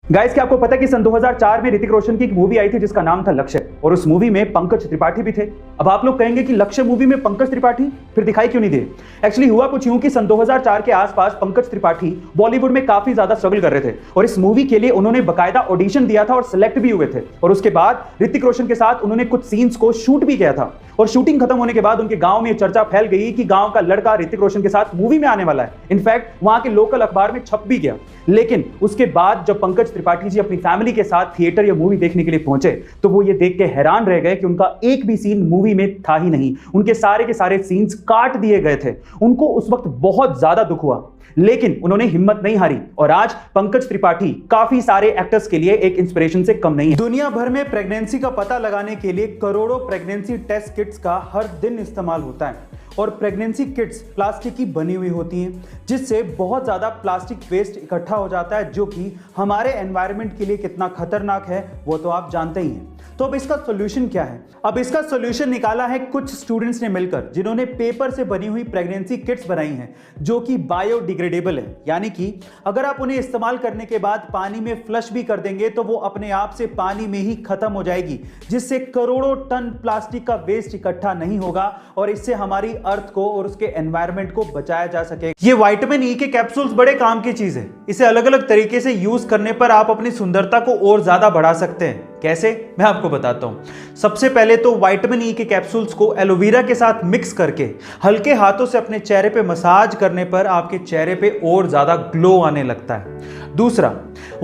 Guys, क्या आपको पता है कि सन 2004 में ऋतिक रोशन की एक मूवी आई थी जिसका नाम था लक्ष्य, और उस मूवी में पंकज त्रिपाठी भी थे। अब आप लोग कहेंगे कि लक्ष्य मूवी में पंकज त्रिपाठी फिर दिखाई क्यों नहीं दिए? एक्चुअली हुआ कुछ यूं कि सन 2004 के आसपास पंकज त्रिपाठी बॉलीवुड में काफी ज्यादा स्ट्रगल कर रहे थे और इस मूवी के लिए उन्होंने बकायदा ऑडिशन दिया था और सिलेक्ट भी हुए थे। और उसके बाद ऋतिक रोशन के साथ उन्होंने कुछ सीन्स को शूट भी किया था और शूटिंग खत्म होने के बाद उनके गांव में चर्चा फैल गई कि गांव का लड़का ऋतिक रोशन के साथ मूवी में आने वाला है। इनफैक्ट वहां के लोकल अखबार में छप भी गया। लेकिन उसके बाद जब पंकज त्रिपाठी जी अपनी फैमिली के साथ थिएटर या मूवी देखने के लिए पहुंचे तो वो ये देख के हैरान रह गए कि उनका एक भी सीन मूवी में था ही नहीं। उनके सारे के सारे सीन्स काट दिए गए थे। उनको उस वक्त बहुत ज्यादा दुख हुआ, लेकिन उन्होंने हिम्मत नहीं हारी और आज पंकज त्रिपाठी काफी सारे एक्टर्स के लिए एक इंस्पिरेशन से कम नहीं है। दुनिया भर में प्रेगनेंसी का पता लगाने के लिए करोड़ों प्रेगनेंसी टेस्ट किट्स का हर दिन इस्तेमाल होता है और प्रेगनेंसी किट्स प्लास्टिक की बनी हुई होती हैं, जिससे बहुत ज़्यादा प्लास्टिक वेस्ट इकट्ठा हो जाता है, जो कि हमारे एनवायरनमेंट के लिए कितना खतरनाक है वो तो आप जानते ही हैं। तो अब इसका सोल्यूशन क्या है? अब इसका सोल्यूशन निकाला है कुछ स्टूडेंट्स ने मिलकर, जिन्होंने पेपर से बनी हुई प्रेगनेंसी किट्स बनाई हैं जो कि बायोडिग्रेडेबल है। यानी कि अगर आप उन्हें इस्तेमाल करने के बाद पानी में फ्लश भी कर देंगे तो वो अपने आप से पानी में ही खत्म हो जाएगी, जिससे करोड़ों टन प्लास्टिक का वेस्ट इकट्ठा नहीं होगा और इससे हमारी अर्थ को और उसके एनवायरनमेंट को बचाया जा सके। ये विटामिन ई के कैप्सूल्स बड़े काम की चीज है। इसे अलग अलग तरीके से यूज करने पर आप अपनी सुंदरता को और ज्यादा बढ़ा सकते हैं। कैसे? मैं आपको बताता हूं। सबसे पहले तो विटामिन ई के कैप्सूल्स को एलोवेरा के साथ मिक्स करके हल्के हाथों से अपने चेहरे पे मसाज करने पर आपके चेहरे पे और ज्यादा ग्लो आने लगता है। दूसरा,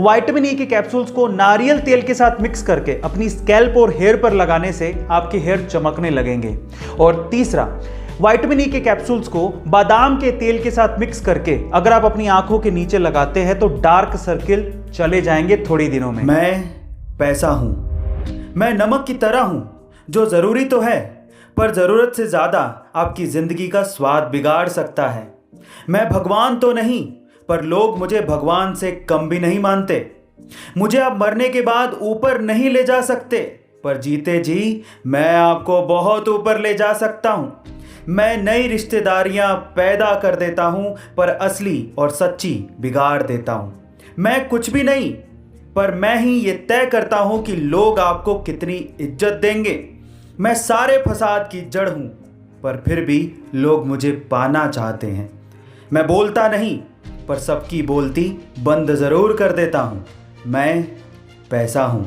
विटामिन ई के कैप्सूल्स को नारियल तेल के साथ मिक्स करके अपनी स्कैल्प और हेयर पर लगाने से आपके हेयर चमकने लगेंगे। और तीसरा, विटामिन ई के कैप्सूल्स को बादाम के तेल के साथ मिक्स करके अगर आप अपनी आंखों के नीचे लगाते हैं तो डार्क सर्किल चले जाएंगे थोड़ी दिनों में। मैं पैसा हूं, मैं नमक की तरह हूं जो जरूरी तो है पर जरूरत से ज्यादा आपकी जिंदगी का स्वाद बिगाड़ सकता है। मैं भगवान तो नहीं पर लोग मुझे भगवान से कम भी नहीं मानते। मुझे आप मरने के बाद ऊपर नहीं ले जा सकते पर जीते जी मैं आपको बहुत ऊपर ले जा सकता हूं। मैं नई रिश्तेदारियां पैदा कर देता हूं पर असली और सच्ची बिगाड़ देता हूं। मैं कुछ भी नहीं पर मैं ही ये तय करता हूं कि लोग आपको कितनी इज्जत देंगे। मैं सारे फसाद की जड़ हूं पर फिर भी लोग मुझे पाना चाहते हैं। मैं बोलता नहीं पर सबकी बोलती बंद जरूर कर देता हूं। मैं पैसा हूं।